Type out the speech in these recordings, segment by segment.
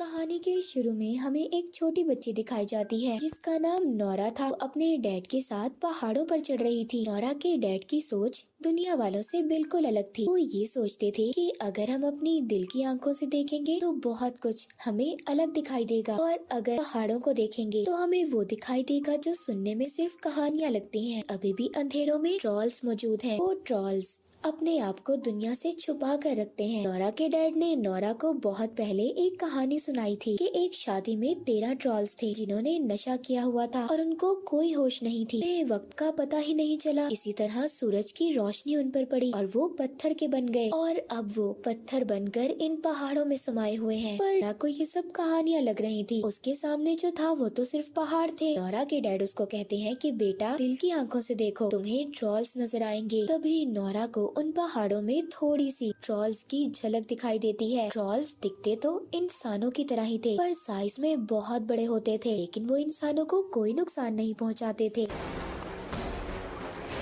कहानी के शुरू में हमें एक छोटी बच्ची दिखाई जाती है जिसका नाम नोरा था। वो अपने डैड के साथ पहाड़ों पर चढ़ रही थी। नोरा के डैड की सोच दुनिया वालों से बिल्कुल अलग थी। वो ये सोचते थे कि अगर हम अपनी दिल की आंखों से देखेंगे तो बहुत कुछ हमें अलग दिखाई देगा, और अगर पहाड़ों को देखेंगे तो हमें वो दिखाई देगा जो सुनने में सिर्फ कहानियाँ लगती हैं। अभी भी अंधेरों में ट्रॉल्स मौजूद हैं। वो ट्रॉल्स अपने आप को दुनिया से छुपा कर रखते हैं। नोरा के डैड ने नोरा को बहुत पहले एक कहानी सुनाई थी कि एक शादी में 13 ट्रॉल्स थे जिन्होंने नशा किया हुआ था और उनको कोई होश नहीं थी। उन्हें वक्त का पता ही नहीं चला। इसी तरह सूरज की रोशनी उन पर पड़ी और वो पत्थर के बन गए, और अब वो पत्थर बनकर इन पहाड़ों में समाये हुए हैं। पर नोरा को ये सब कहानियाँ लग रही थी। उसके सामने जो था वो तो सिर्फ पहाड़ थे। नोरा के डैड उसको कहते हैं कि बेटा, दिल की आंखों से देखो, तुम्हें ट्रॉल्स नजर आएंगे। तभी नोरा को उन पहाड़ों में थोड़ी सी ट्रॉल्स की झलक दिखाई देती है। ट्रॉल्स दिखते तो इंसानों की तरह ही थे, पर साइज में बहुत बड़े होते थे, लेकिन वो इंसानों को कोई नुकसान नहीं पहुंचाते थे।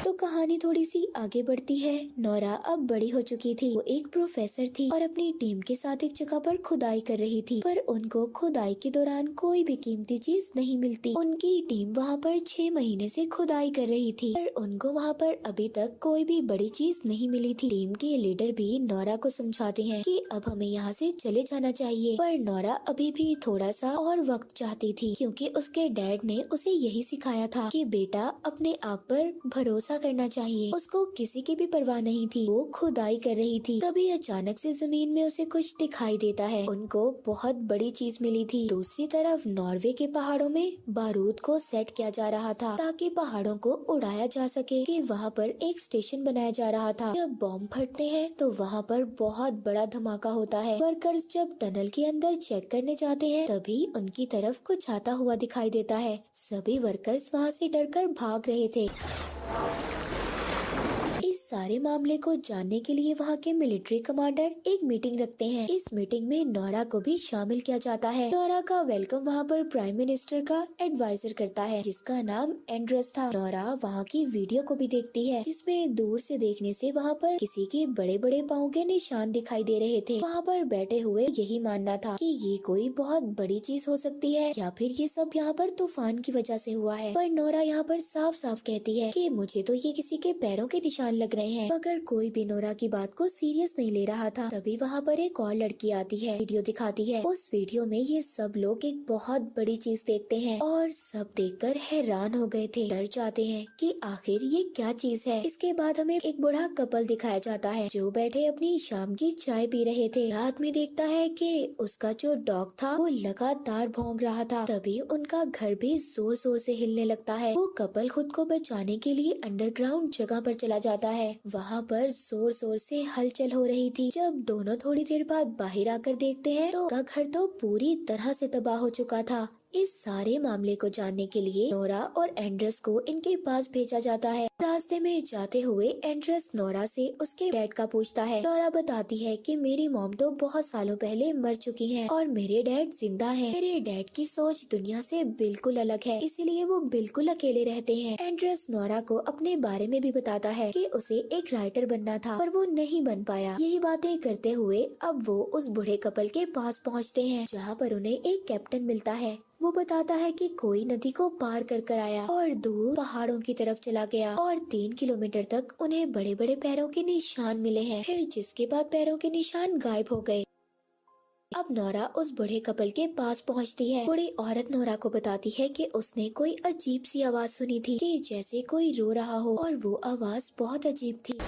तो कहानी थोड़ी सी आगे बढ़ती है। नोरा अब बड़ी हो चुकी थी। वो एक प्रोफेसर थी और अपनी टीम के साथ एक जगह पर खुदाई कर रही थी, पर उनको खुदाई के दौरान कोई भी कीमती चीज नहीं मिलती। उनकी टीम वहाँ पर 6 महीने से खुदाई कर रही थी, पर उनको वहाँ पर अभी तक कोई भी बड़ी चीज नहीं मिली थी। टीम के लीडर भी नोरा को समझाते हैं कि अब हमें यहाँ से चले जाना चाहिए, पर नोरा अभी भी थोड़ा सा और वक्त चाहती थी, क्योंकि उसके डैड ने उसे यही सिखाया था कि बेटा, अपने आप पर भरोसा करना चाहिए। उसको किसी की भी परवाह नहीं थी। वो खुदाई कर रही थी। तभी अचानक से जमीन में उसे कुछ दिखाई देता है। उनको बहुत बड़ी चीज मिली थी। दूसरी तरफ नॉर्वे के पहाड़ों में बारूद को सेट किया जा रहा था ताकि पहाड़ों को उड़ाया जा सके। कि वहाँ पर एक स्टेशन बनाया जा रहा था। जब बॉम्ब फटते हैं तो वहाँ पर बहुत बड़ा धमाका होता है। वर्कर्स जब टनल के अंदर चेक करने जाते हैं तभी उनकी तरफ कुछ आता हुआ दिखाई देता है। सभी वर्कर्स वहाँ से डरकर भाग रहे थे। इस सारे मामले को जानने के लिए वहाँ के मिलिट्री कमांडर एक मीटिंग रखते हैं। इस मीटिंग में नोरा को भी शामिल किया जाता है। नोरा का वेलकम वहाँ पर प्राइम मिनिस्टर का एडवाइजर करता है जिसका नाम एंड्रस था। नोरा वहाँ की वीडियो को भी देखती है जिसमें दूर से देखने से वहाँ पर किसी के बड़े बड़े पाँव के निशान दिखाई दे रहे थे। वहाँ पर बैठे हुए यही मानना था कि ये कोई बहुत बड़ी चीज हो सकती है, या फिर ये सब यहाँ पर तूफान की वजह से हुआ है। पर नोरा यहाँ पर साफ साफ कहती है कि मुझे तो ये किसी के पैरों के निशान लग रहे हैं, मगर कोई भी नोरा की बात को सीरियस नहीं ले रहा था। तभी वहाँ पर एक और लड़की आती है, वीडियो दिखाती है। उस वीडियो में ये सब लोग एक बहुत बड़ी चीज देखते हैं और सब देखकर हैरान हो गए थे, डर जाते हैं कि आखिर ये क्या चीज है। इसके बाद हमें एक बूढ़ा कपल दिखाया जाता है जो बैठे अपनी शाम की चाय पी रहे थे। रात में देखता है कि उसका जो डॉग था वो लगातार भौंक रहा था। तभी उनका घर भी जोर जोर से हिलने लगता है। वो कपल खुद को बचाने के लिए अंडरग्राउंड जगह पर चला जाता है। वहाँ पर जोर जोर से हलचल हो रही थी। जब दोनों थोड़ी देर बाद बाहर आकर देखते हैं तो उनका घर तो पूरी तरह से तबाह हो चुका था। इस सारे मामले को जानने के लिए नोरा और एंड्रस को इनके पास भेजा जाता है। रास्ते में जाते हुए एंड्रस नोरा से उसके डैड का पूछता है। नोरा बताती है कि मेरी मॉम तो बहुत सालों पहले मर चुकी हैं और मेरे डैड जिंदा हैं। मेरे डैड की सोच दुनिया से बिल्कुल अलग है, इसीलिए वो बिल्कुल अकेले रहते हैं। एंड्रस नोरा को अपने बारे में भी बताता है कि उसे एक राइटर बनना था पर वो नहीं बन पाया। यही बातें करते हुए अब वो उस बूढ़े कपल के पास पहुँचते हैं जहाँ पर उन्हें एक कैप्टन मिलता है। वो बताता है कि कोई नदी को पार कर आया और दूर पहाड़ों की तरफ चला गया और 3 किलोमीटर तक उन्हें बड़े बड़े पैरों के निशान मिले हैं, फिर जिसके बाद पैरों के निशान गायब हो गए। अब नोरा उस बूढ़े कपल के पास पहुंचती है। बूढ़ी औरत नोरा को बताती है कि उसने कोई अजीब सी आवाज सुनी थी कि जैसे कोई रो रहा हो, और वो आवाज बहुत अजीब थी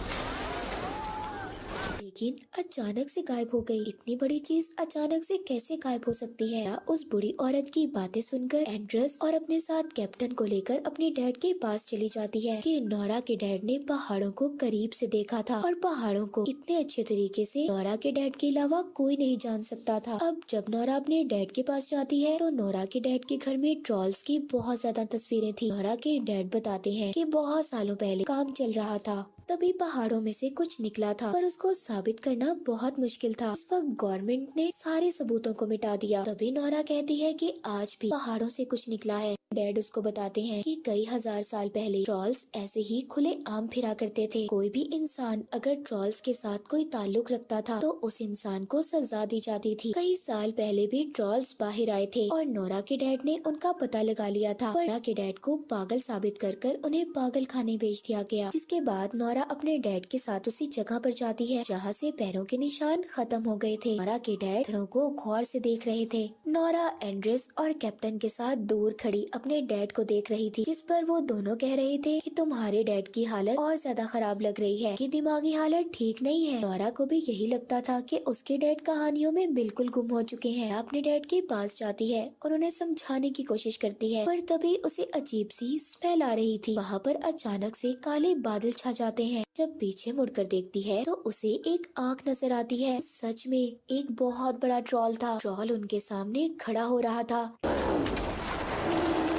लेकिन अचानक से गायब हो गई। इतनी बड़ी चीज अचानक से कैसे गायब हो सकती है। उस बूढ़ी औरत की बातें सुनकर एंड्रस और अपने साथ कैप्टन को लेकर अपने डैड के पास चली जाती है कि नोरा के डैड ने पहाड़ों को करीब से देखा था और पहाड़ों को इतने अच्छे तरीके से नोरा के डैड के अलावा कोई नहीं जान सकता था। अब जब नोरा अपने डैड के पास जाती है तो नोरा के डैड के घर में ट्रॉल्स की बहुत ज्यादा तस्वीरें थी। नोरा के डैड बताते हैं कि बहुत सालों पहले काम चल रहा था तभी पहाड़ों में से कुछ निकला था, पर उसको साबित करना बहुत मुश्किल था। इस वक्त गवर्नमेंट ने सारे सबूतों को मिटा दिया। तभी नोरा कहती है कि आज भी पहाड़ों से कुछ निकला है। डैड उसको बताते हैं कि कई हजार साल पहले ट्रॉल्स ऐसे ही खुले आम फिरा करते थे। कोई भी इंसान अगर ट्रॉल्स के साथ कोई ताल्लुक रखता था तो उस इंसान को सजा दी जाती थी। कई साल पहले भी ट्रॉल्स बाहर आए थे और नोरा के डैड ने उनका पता लगा लिया था। नोरा के डैड को पागल साबित कर उन्हें पागल खाने भेज दिया गया, जिसके बाद नोरा अपने डैड के साथ उसी जगह पर जाती है जहाँ से पैरों के निशान खत्म हो गए थे। नोरा के डैड पत्थरों को गौर से देख रहे थे। नोरा एंड्रेस और कैप्टन के साथ दूर खड़ी अपने डैड को देख रही थी, जिस पर वो दोनों कह रहे थे कि तुम्हारे डैड की हालत और ज्यादा खराब लग रही है, कि दिमागी हालत ठीक नहीं है। नोरा को भी यही लगता था कि उसके डैड कहानियों में बिल्कुल गुम हो चुके हैं। अपने डैड के पास जाती है और उन्हें समझाने की कोशिश करती है, पर तभी उसे अजीब सी स्मेल आ रही थी। वहाँ पर अचानक से काले बादल छा जाते हैं। जब पीछे मुड़कर देखती है तो उसे एक आंख नजर आती है। सच में एक बहुत बड़ा ट्रॉल था। ट्रॉल उनके सामने खड़ा हो रहा था।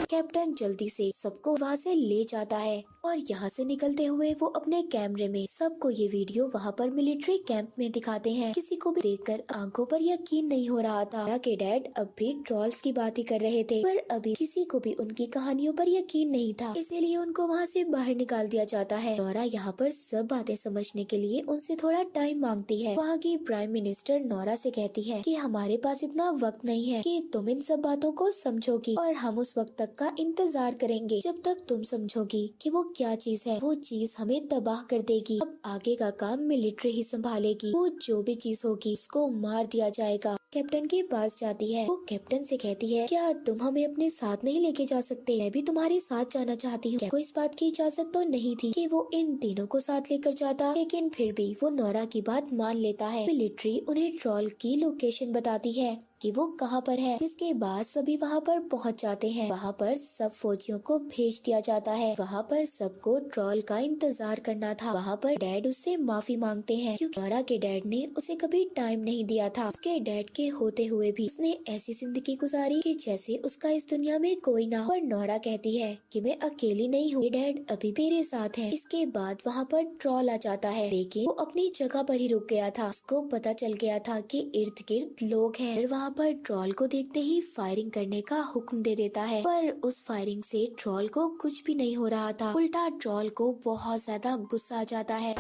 कैप्टन जल्दी से सबको वहाँ से ले जाता है और यहाँ से निकलते हुए वो अपने कैमरे में सबको ये वीडियो वहाँ पर मिलिट्री कैंप में दिखाते हैं। किसी को भी देखकर आंखों पर यकीन नहीं हो रहा था। नोरा के डैड अब भी ट्रॉल्स की बात ही कर रहे थे, पर अभी किसी को भी उनकी कहानियों पर यकीन नहीं था, इसीलिए उनको वहाँ से बाहर निकाल दिया जाता है। नोरा यहाँ पर सब बातें समझने के लिए उनसे थोड़ा टाइम मांगती है। वहाँ की प्राइम मिनिस्टर नोरा से कहती है कि हमारे पास इतना वक्त नहीं है कि तुम इन सब बातों को समझोगी, और हम उस वक्त तक का इंतजार करेंगे जब तक तुम समझोगी कि वो क्या चीज है। वो चीज हमें तबाह कर देगी। अब आगे का काम मिलिट्री ही संभालेगी। वो जो भी चीज होगी उसको मार दिया जाएगा। कैप्टन के पास जाती है। वो कैप्टन से कहती है, क्या तुम हमें अपने साथ नहीं लेके जा सकते? मैं भी तुम्हारे साथ जाना चाहती हूँ। को इस बात की इजाजत तो नहीं थी कि वो इन तीनों को साथ लेकर जाता, लेकिन फिर भी वो नोरा की बात मान लेता है। मिलिट्री उन्हें ट्रॉल की लोकेशन बताती है कि वो कहाँ पर है, जिसके बाद सभी वहाँ पर पहुँच जाते हैं। वहाँ पर सब फौजियों को भेज दिया जाता है। वहाँ पर सबको ट्रॉल का इंतजार करना था। वहाँ पर डैड उससे माफी मांगते हैं क्योंकि नोरा के डैड ने उसे कभी टाइम नहीं दिया था। उसके डैड के होते हुए भी उसने ऐसी जिंदगी गुजारी कि जैसे उसका इस दुनिया में कोई ना हो। और नोरा कहती है कि मैं अकेली नहीं हूँ, डैड अभी मेरे साथ हैं। इसके बाद वहाँ पर ट्रॉल आ जाता है, लेकिन वो अपनी जगह पर ही रुक गया था। उसको पता चल गया था कि इर्द गिर्द लोग हैं। फिर वहाँ पर ट्रॉल को देखते ही फायरिंग करने का हुक्म दे देता है, पर उस फायरिंग से ट्रॉल को कुछ भी नहीं हो रहा था। उल्टा ट्रॉल को बहुत ज्यादा गुस्सा आ जाता है।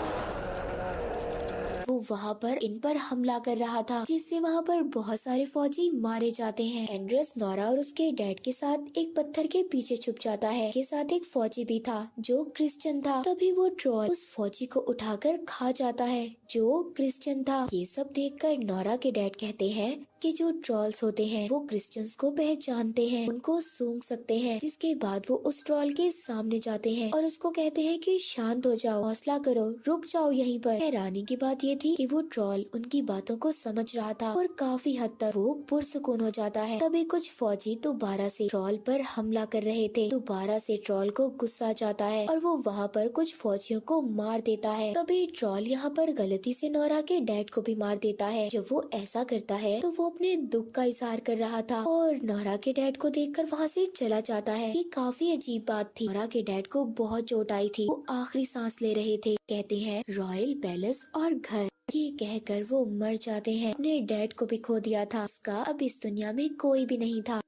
वो वहाँ पर इन पर हमला कर रहा था, जिससे वहाँ पर बहुत सारे फौजी मारे जाते हैं। एंड्रेस नोरा और उसके डैड के साथ एक पत्थर के पीछे छुप जाता है। के साथ एक फौजी भी था जो क्रिश्चियन था। तभी वो ट्रॉल उस फौजी को उठाकर खा जाता है जो क्रिश्चियन था। ये सब देखकर नोरा के डैड कहते हैं कि जो ट्रॉल्स होते हैं वो क्रिश्चियंस को पहचानते हैं, उनको सूंघ सकते हैं। जिसके बाद वो उस ट्रॉल के सामने जाते हैं और उसको कहते हैं कि शांत हो जाओ, हौसला करो, रुक जाओ यहीं पर। हैरानी की बात ये थी कि वो ट्रॉल उनकी बातों को समझ रहा था और काफी हद तक वो पुरसुकून हो जाता है। तभी कुछ फौजी दोबारा से ट्रॉल पर हमला कर रहे थे। दोबारा से ट्रॉल को गुस्सा आ जाता है और वो वहाँ पर कुछ फौजियों को मार देता है। तभी ट्रॉल यहाँ पर गलती से नोरा के डैड को भी मार देता है। जब वो ऐसा करता है तो वो अपने दुख का इजहार कर रहा था और नोरा के डैड को देखकर वहाँ से चला जाता है। ये काफी अजीब बात थी। नोरा के डैड को बहुत चोट आई थी। वो आखिरी सांस ले रहे थे। कहते हैं रॉयल पैलेस और घर, ये कहकर वो मर जाते हैं। अपने डैड को भी खो दिया था। उसका अब इस दुनिया में कोई भी नहीं था।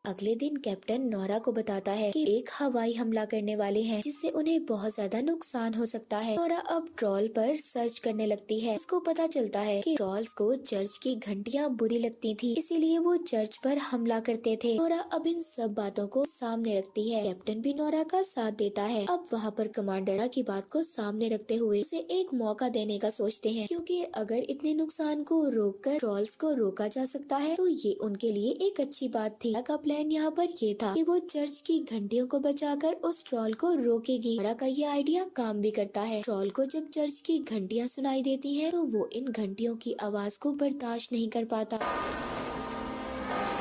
अगले दिन कैप्टन नोरा को बताता है कि एक हवाई हमला करने वाले हैं, जिससे उन्हें बहुत ज्यादा नुकसान हो सकता है। नोरा अब ट्रॉल पर सर्च करने लगती है। उसको पता चलता है कि ट्रॉल्स को चर्च की घंटियां बुरी लगती थी, इसीलिए वो चर्च पर हमला करते थे। नोरा अब इन सब बातों को सामने रखती है। कैप्टन भी नोरा का साथ देता है। अब वहाँ पर कमांडर की बात को सामने रखते हुए उसे एक मौका देने का सोचते हैं, क्योंकि अगर इतने नुकसान को रोककर ट्रॉल्स को रोका जा सकता है तो ये उनके लिए एक अच्छी बात थी। यहाँ पर ये था कि वो चर्च की घंटियों को बचाकर उस ट्रॉल को रोकेगी। नोरा का ये आइडिया काम भी करता है। ट्रॉल को जब चर्च की घंटियां सुनाई देती हैं तो वो इन घंटियों की आवाज को बर्दाश्त नहीं कर पाता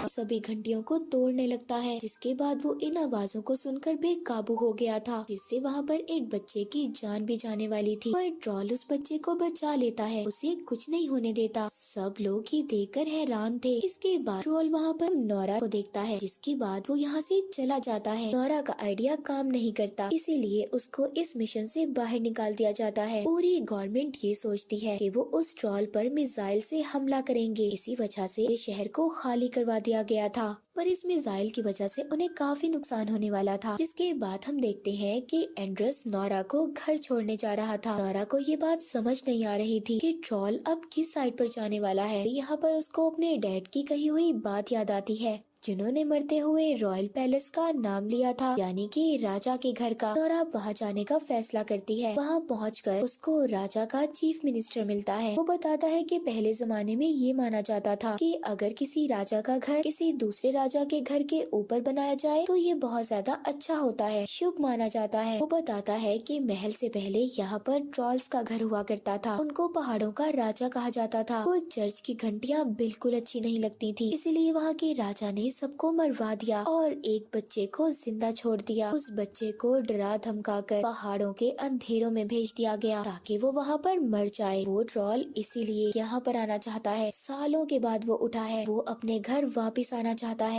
सभी घंटियों को तोड़ने लगता है, जिसके बाद वो इन आवाजों को सुनकर बेकाबू हो गया था, जिससे वहाँ पर एक बच्चे की जान भी जाने वाली थी। पर ट्रॉल उस बच्चे को बचा लेता है, उसे कुछ नहीं होने देता। सब लोग ये देखकर हैरान थे। इसके बाद ट्रॉल वहाँ पर नोरा को देखता है, जिसके बाद वो यहाँ से चला जाता है। नोरा का आइडिया काम नहीं करता, इसीलिए उसको इस मिशन से बाहर निकाल दिया जाता है। पूरी गवर्नमेंट ये सोचती है कि वो उस ट्रॉल पर मिसाइल से हमला करेंगे। इसी वजह से इस शहर को खाली करवा दिया गया था, पर इस मिसाइल की वजह से उन्हें काफी नुकसान होने वाला था। जिसके बाद हम देखते हैं कि एंड्रस नोरा को घर छोड़ने जा रहा था। नोरा को ये बात समझ नहीं आ रही थी कि ट्रॉल अब किस साइड पर जाने वाला है। यहाँ पर उसको अपने डैड की कही हुई बात याद आती है, जिन्होंने मरते हुए रॉयल पैलेस का नाम लिया था, यानी कि राजा के घर का। नोरा वहाँ जाने का फैसला करती है। वहाँ पहुंचकर उसको राजा का चीफ मिनिस्टर मिलता है। वो बताता है कि पहले जमाने में ये माना जाता था कि अगर किसी राजा का घर किसी दूसरे राजा के घर के ऊपर बनाया जाए तो ये बहुत ज्यादा अच्छा होता है, शुभ माना जाता है। वो बताता है कि महल से पहले यहाँ पर ट्रॉल्स का घर हुआ करता था, उनको पहाड़ों का राजा कहा जाता था। वो चर्च की घंटियाँ बिल्कुल अच्छी नहीं लगती थी, इसीलिए वहाँ के राजा ने सबको मरवा दिया और एक बच्चे को जिंदा छोड़ दिया। उस बच्चे को डरा धमकाकर पहाड़ों के अंधेरों में भेज दिया गया ताकि वो वहाँ पर मर जाए। वो ट्रॉल इसीलिए यहाँ पर आना चाहता है। सालों के बाद वो उठा है, वो अपने घर वापस आना चाहता है।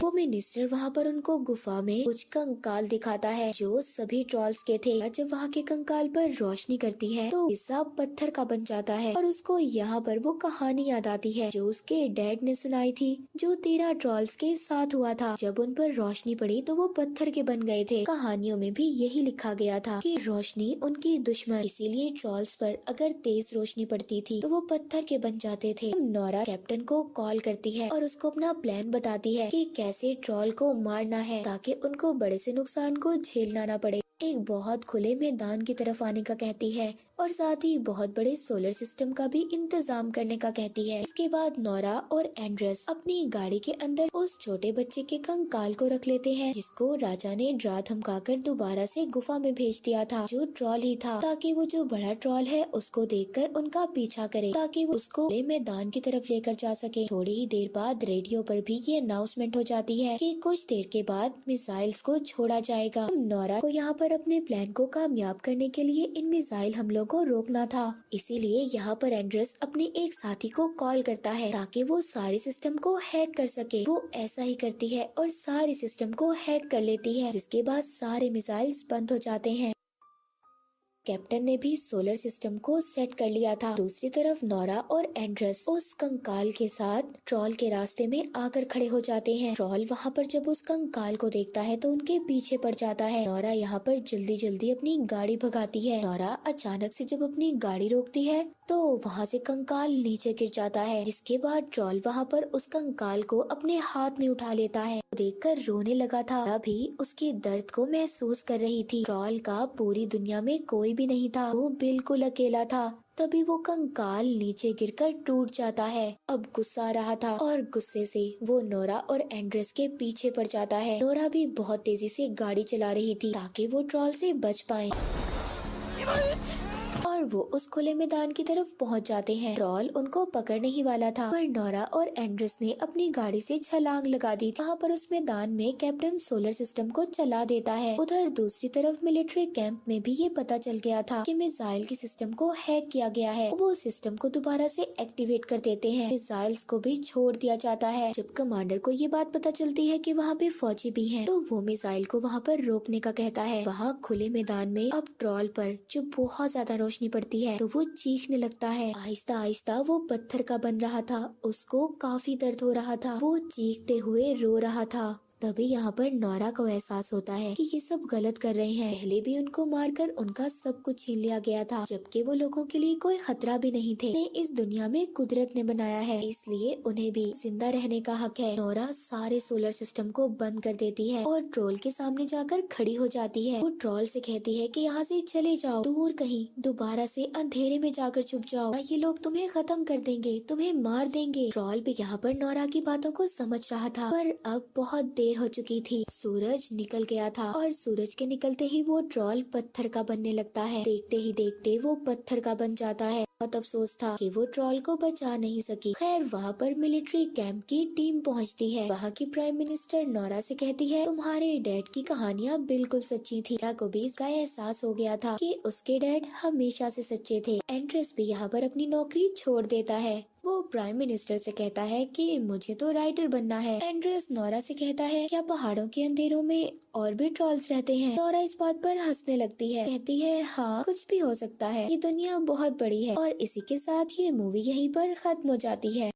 वो मिनिस्टर वहाँ पर उनको गुफा में कुछ कंकाल दिखाता है जो सभी ट्रॉल्स के थे। जब वहाँ के कंकाल पर रोशनी करती है तो हिस्सा पत्थर का बन जाता है और उसको यहाँ पर वो कहानी याद आती है जो उसके डैड ने सुनाई थी, जो 13 ट्रॉल्स के साथ हुआ था। जब उन पर रोशनी पड़ी तो वो पत्थर के बन गए थे। कहानियों में भी यही लिखा गया था कि रोशनी उनकी दुश्मन, इसीलिए ट्रॉल्स पर अगर तेज रोशनी पड़ती थी तो वो पत्थर के बन जाते थे। नोरा कैप्टन को कॉल करती है और उसको अपना प्लान बताती है कि कैसे ट्रॉल को मारना है ताकि उनको बड़े से नुकसान को झेलना न पड़े। एक बहुत खुले मैदान की तरफ आने का कहती है और साथ ही बहुत बड़े सोलर सिस्टम का भी इंतजाम करने का कहती है। इसके बाद नोरा और एंड्रस अपनी गाड़ी के अंदर उस छोटे बच्चे के कंकाल को रख लेते हैं, जिसको राजा ने डरा धमकाकर दोबारा से गुफा में भेज दिया था, जो ट्रॉल ही था, ताकि वो जो बड़ा ट्रॉल है उसको देखकर उनका पीछा करे ताकि वो उसको मैदान की तरफ लेकर जा सके। थोड़ी ही देर बाद रेडियो पर भी ये अनाउंसमेंट हो जाती है कि कुछ देर के बाद मिसाइल्स को छोड़ा जाएगा। नोरा को यहाँ पर अपने प्लान को कामयाब करने के लिए इन मिसाइल हमलों को रोकना था, इसीलिए यहाँ पर एंड्रस अपने एक साथी को कॉल करता है ताकि वो सारे सिस्टम को हैक कर सके। वो ऐसा ही करती है और सारे सिस्टम को हैक कर लेती है, जिसके बाद सारे मिसाइल्स बंद हो जाते हैं। कैप्टन ने भी सोलर सिस्टम को सेट कर लिया था। दूसरी तरफ नोरा और एंड्रस उस कंकाल के साथ ट्रॉल के रास्ते में आकर खड़े हो जाते हैं। ट्रॉल वहाँ पर जब उस कंकाल को देखता है तो उनके पीछे पड़ जाता है। नोरा यहाँ पर जल्दी जल्दी अपनी गाड़ी भगाती है। नोरा अचानक से जब अपनी गाड़ी रोकती है तो वहाँ से कंकाल नीचे गिर जाता है, जिसके बाद ट्रॉल वहाँ पर उस कंकाल को अपने हाथ में उठा लेता है। देखकर रोने लगा था, अभी उसके दर्द को महसूस कर रही थी। ट्रॉल का पूरी दुनिया में कोई भी नहीं था, वो बिल्कुल अकेला था। तभी वो कंकाल नीचे गिरकर टूट जाता है। अब गुस्सा आ रहा था और गुस्से से वो नोरा और एंड्रस के पीछे पड़ जाता है। नोरा भी बहुत तेजी से गाड़ी चला रही थी ताकि वो ट्रॉल से बच पाए और वो उस खुले मैदान की तरफ पहुंच जाते हैं। ट्रॉल उनको पकड़ने ही वाला था, पर नोरा और एंड्रस ने अपनी गाड़ी से छलांग लगा दी थी। वहाँ पर उस मैदान में कैप्टन सोलर सिस्टम को चला देता है। उधर दूसरी तरफ मिलिट्री कैंप में भी ये पता चल गया था कि मिसाइल के सिस्टम को हैक किया गया है। वो सिस्टम को दोबारा से एक्टिवेट कर देते हैं। मिसाइल्स को भी छोड़ दिया जाता है। जब कमांडर को ये बात पता चलती है कि वहाँ पे फौजी भी हैं, तो वो मिसाइल को वहाँ पर रोकने का कहता है। वहाँ खुले मैदान में अब ट्रॉल पर जो बहुत ज्यादा रोशनी पड़ती है तो वो चीखने लगता है। आहिस्ता आहिस्ता वो पत्थर का बन रहा था, उसको काफी दर्द हो रहा था, वो चीखते हुए रो रहा था। तभी यहाँ पर नोरा को एहसास होता है कि ये सब गलत कर रहे हैं। पहले भी उनको मारकर उनका सब कुछ छीन लिया गया था, जबकि वो लोगों के लिए कोई खतरा भी नहीं थे। इस दुनिया में कुदरत ने बनाया है, इसलिए उन्हें भी जिंदा रहने का हक है। नोरा सारे सोलर सिस्टम को बंद कर देती है और ट्रॉल के सामने जाकर खड़ी हो जाती है। वो ट्रॉल से कहती है कि यहाँ से चले जाओ, दूर कहीं, दोबारा से अंधेरे में जाकर छुप जाओ, ये लोग तुम्हें खत्म कर देंगे, तुम्हें मार देंगे। ट्रॉल भी यहाँ पर नोरा की बातों को समझ रहा था, पर अब बहुत देर देर हो चुकी थी। सूरज निकल गया था और सूरज के निकलते ही वो ट्रॉल पत्थर का बनने लगता है। देखते ही देखते वो पत्थर का बन जाता है। बहुत अफसोस था कि वो ट्रॉल को बचा नहीं सकी। खैर वहाँ पर मिलिट्री कैंप की टीम पहुँचती है। वहाँ की प्राइम मिनिस्टर नोरा से कहती है, तुम्हारे डैड की कहानियाँ बिल्कुल सच्ची थी। नोरा को भी इसका एहसास हो गया था कि उसके डैड हमेशा से सच्चे थे। एंड्रेस भी यहाँ पर अपनी नौकरी छोड़ देता है। वो प्राइम मिनिस्टर से कहता है कि मुझे तो राइटर बनना है। एंड्रेस नोरा से कहता है, क्या पहाड़ों के अंधेरों में और भी ट्रॉल्स रहते हैं? नोरा इस बात पर हंसने लगती है, कहती है हाँ कुछ भी हो सकता है, ये दुनिया बहुत बड़ी है। और इसी के साथ ये मूवी यहीं पर खत्म हो जाती है।